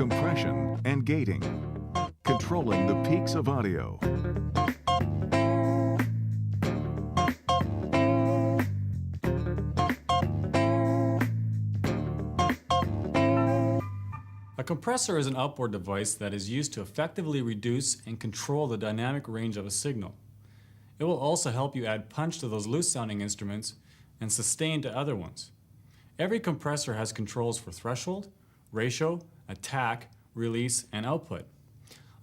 Compression and Gating. Controlling the peaks of audio. A compressor is an outboard device that is used to effectively reduce and control the dynamic range of a signal. It will also help you add punch to those loose-sounding instruments and sustain to other ones. Every compressor has controls for threshold, ratio, attack, release, and output.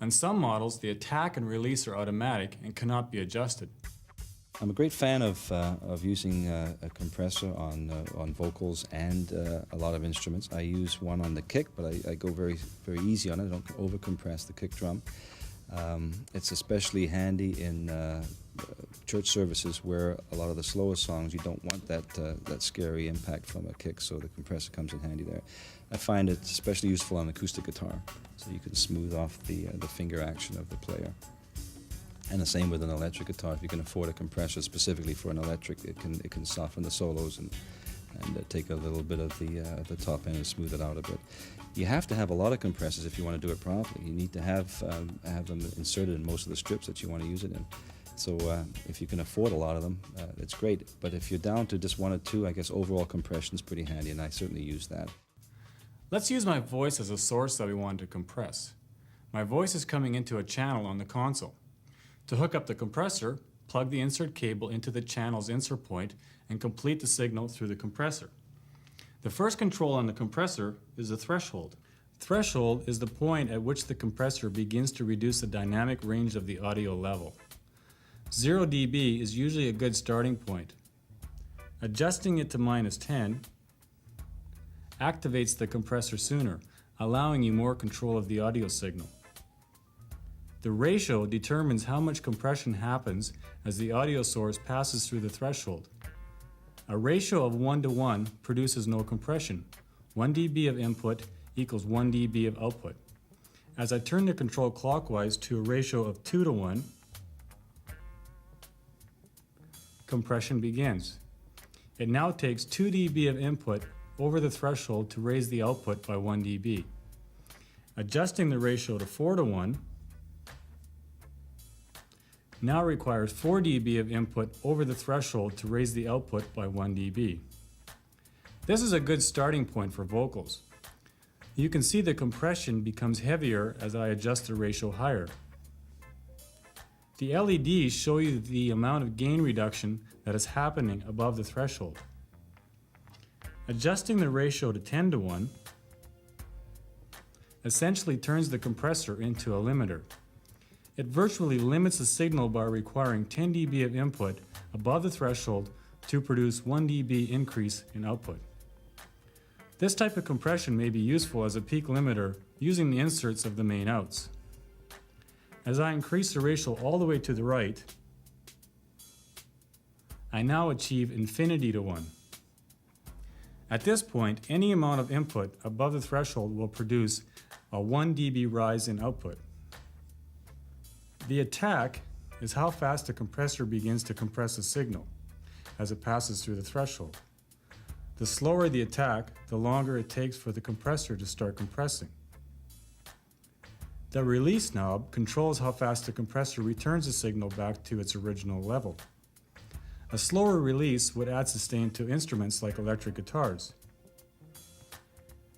On some models, the attack and release are automatic and cannot be adjusted. I'm a great fan of using a compressor on vocals and a lot of instruments. I use one on the kick, but I go very easy on it. I don't over-compress the kick drum. It's especially handy in church services where a lot of the slower songs, you don't want that scary impact from a kick, so the compressor comes in handy there. I find it especially useful on acoustic guitar, so you can smooth off the finger action of the player. And the same with an electric guitar. If you can afford a compressor specifically for an electric, it can soften the solos and take a little bit of the top end and smooth it out a bit. You have to have a lot of compressors if you want to do it properly. You need to have them inserted in most of the strips that you want to use it in. So if you can afford a lot of them, it's great. But if you're down to just one or two, I guess overall compression is pretty handy, and I certainly use that. Let's use my voice as a source that we want to compress. My voice is coming into a channel on the console. To hook up the compressor, plug the insert cable into the channel's insert point and complete the signal through the compressor. The first control on the compressor is the threshold. Threshold is the point at which the compressor begins to reduce the dynamic range of the audio level. 0 dB is usually a good starting point. Adjusting it to -10 activates the compressor sooner, allowing you more control of the audio signal. The ratio determines how much compression happens as the audio source passes through the threshold. A ratio of 1:1 produces no compression. 1 dB of input equals 1 dB of output. As I turn the control clockwise to a ratio of 2:1, compression begins. It now takes 2 dB of input over the threshold to raise the output by 1 dB. Adjusting the ratio to 4:1 now requires 4 dB of input over the threshold to raise the output by 1 dB. This is a good starting point for vocals. You can see the compression becomes heavier as I adjust the ratio higher. The LEDs show you the amount of gain reduction that is happening above the threshold. Adjusting the ratio to 10:1 essentially turns the compressor into a limiter. It virtually limits the signal by requiring 10 dB of input above the threshold to produce 1 dB increase in output. This type of compression may be useful as a peak limiter using the inserts of the main outs. As I increase the ratio all the way to the right, I now achieve infinity to 1. At this point, any amount of input above the threshold will produce a 1 dB rise in output. The attack is how fast the compressor begins to compress a signal as it passes through the threshold. The slower the attack, the longer it takes for the compressor to start compressing. The release knob controls how fast the compressor returns the signal back to its original level. A slower release would add sustain to instruments like electric guitars.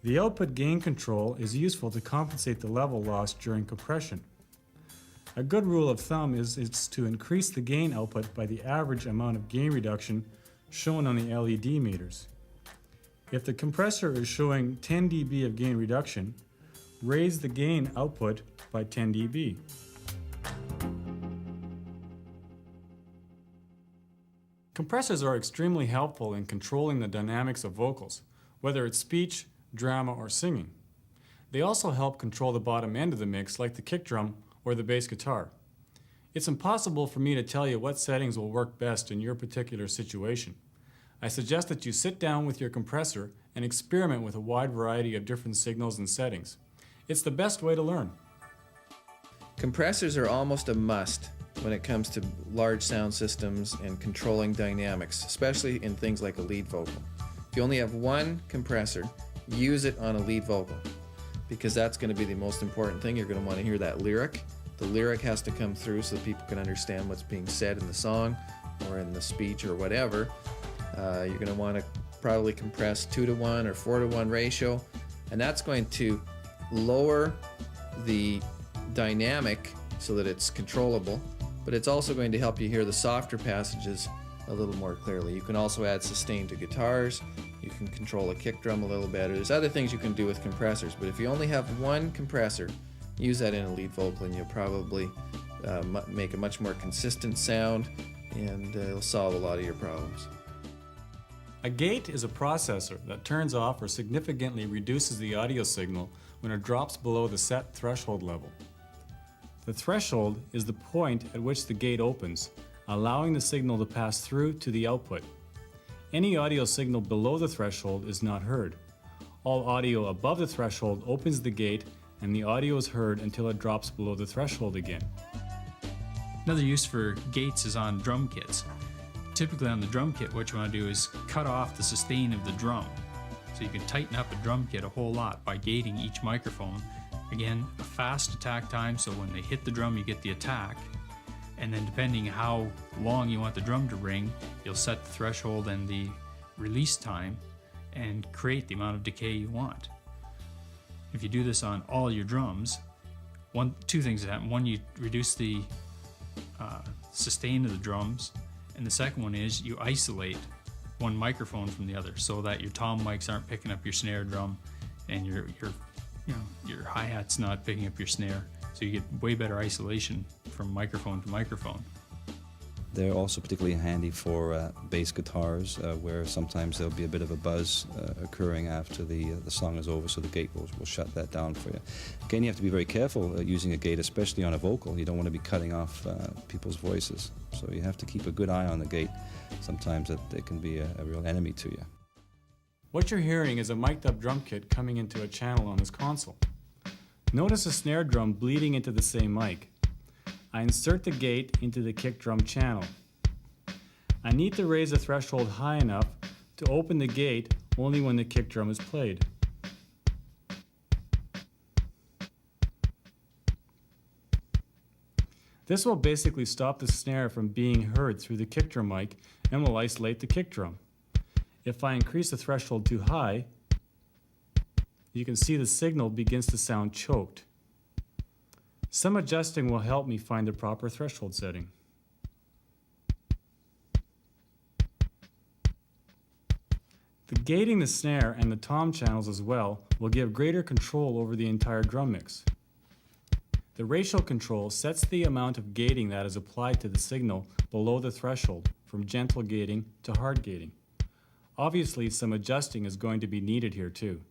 The output gain control is useful to compensate the level lost during compression. A good rule of thumb is to increase the gain output by the average amount of gain reduction shown on the LED meters. If the compressor is showing 10 dB of gain reduction, raise the gain output by 10 dB. Compressors are extremely helpful in controlling the dynamics of vocals, whether it's speech, drama, or singing. They also help control the bottom end of the mix like the kick drum or the bass guitar. It's impossible for me to tell you what settings will work best in your particular situation. I suggest that you sit down with your compressor and experiment with a wide variety of different signals and settings. It's the best way to learn. Compressors are almost a must when it comes to large sound systems and controlling dynamics, especially in things like a lead vocal. If you only have one compressor, use it on a lead vocal, because that's going to be the most important thing. You're going to want to hear that lyric. The lyric has to come through so that people can understand what's being said in the song or in the speech or whatever. You're going to want to probably compress 2:1 or 4:1 ratio, and that's going to lower the dynamic so that it's controllable, but it's also going to help you hear the softer passages a little more clearly. You can also add sustain to guitars. You can control a kick drum a little better. There's other things you can do with compressors, but if you only have one compressor, use that in a lead vocal and you'll probably make a much more consistent sound, and it'll solve a lot of your problems. A gate is a processor that turns off or significantly reduces the audio signal when it drops below the set threshold level. The threshold is the point at which the gate opens, allowing the signal to pass through to the output. Any audio signal below the threshold is not heard. All audio above the threshold opens the gate, and the audio is heard until it drops below the threshold again. Another use for gates is on drum kits. Typically on the drum kit, what you want to do is cut off the sustain of the drum. So you can tighten up a drum kit a whole lot by gating each microphone. Again, a fast attack time, so when they hit the drum you get the attack. And then depending how long you want the drum to ring, you'll set the threshold and the release time and create the amount of decay you want. If you do this on all your drums, two things happen. One, you reduce the sustain of the drums, and the second one is you isolate one microphone from the other so that your tom mics aren't picking up your snare drum and your hi-hat's not picking up your snare. So you get way better isolation from microphone to microphone. They're also particularly handy for bass guitars, where sometimes there'll be a bit of a buzz occurring after the song is over, so the gate will shut that down for you. Again, you have to be very careful using a gate, especially on a vocal. You don't want to be cutting off people's voices, so you have to keep a good eye on the gate. Sometimes it can be a real enemy to you. What you're hearing is a mic'd up drum kit coming into a channel on this console. Notice a snare drum bleeding into the same mic. I insert the gate into the kick drum channel. I need to raise the threshold high enough to open the gate only when the kick drum is played. This will basically stop the snare from being heard through the kick drum mic and will isolate the kick drum. If I increase the threshold too high, you can see the signal begins to sound choked. Some adjusting will help me find the proper threshold setting. The gating the snare and the tom channels as well will give greater control over the entire drum mix. The ratio control sets the amount of gating that is applied to the signal below the threshold, from gentle gating to hard gating. Obviously, some adjusting is going to be needed here too.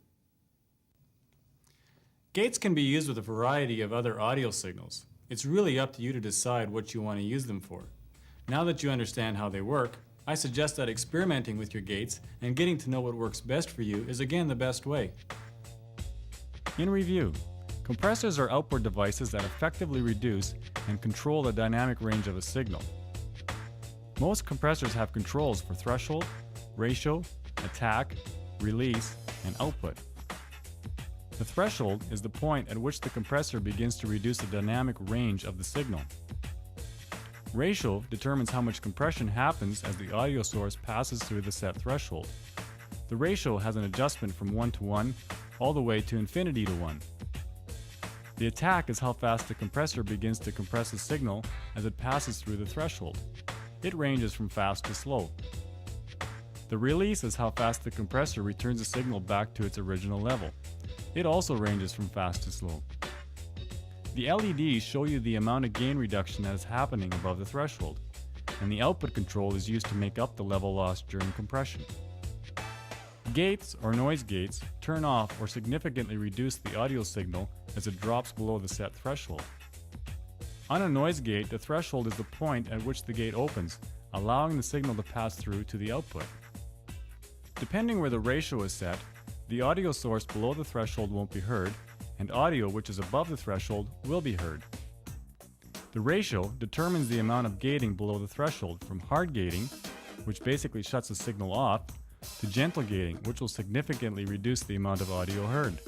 Gates can be used with a variety of other audio signals. It's really up to you to decide what you want to use them for. Now that you understand how they work, I suggest that experimenting with your gates and getting to know what works best for you is again the best way. In review, compressors are outboard devices that effectively reduce and control the dynamic range of a signal. Most compressors have controls for threshold, ratio, attack, release, and output. The threshold is the point at which the compressor begins to reduce the dynamic range of the signal. Ratio determines how much compression happens as the audio source passes through the set threshold. The ratio has an adjustment from 1:1 all the way to infinity to 1. The attack is how fast the compressor begins to compress the signal as it passes through the threshold. It ranges from fast to slow. The release is how fast the compressor returns the signal back to its original level. It also ranges from fast to slow. The LEDs show you the amount of gain reduction that is happening above the threshold, and the output control is used to make up the level lost during compression. Gates, or noise gates, turn off or significantly reduce the audio signal as it drops below the set threshold. On a noise gate, the threshold is the point at which the gate opens, allowing the signal to pass through to the output. Depending where the ratio is set, the audio source below the threshold won't be heard, and audio which is above the threshold will be heard. The ratio determines the amount of gating below the threshold, from hard gating, which basically shuts the signal off, to gentle gating, which will significantly reduce the amount of audio heard.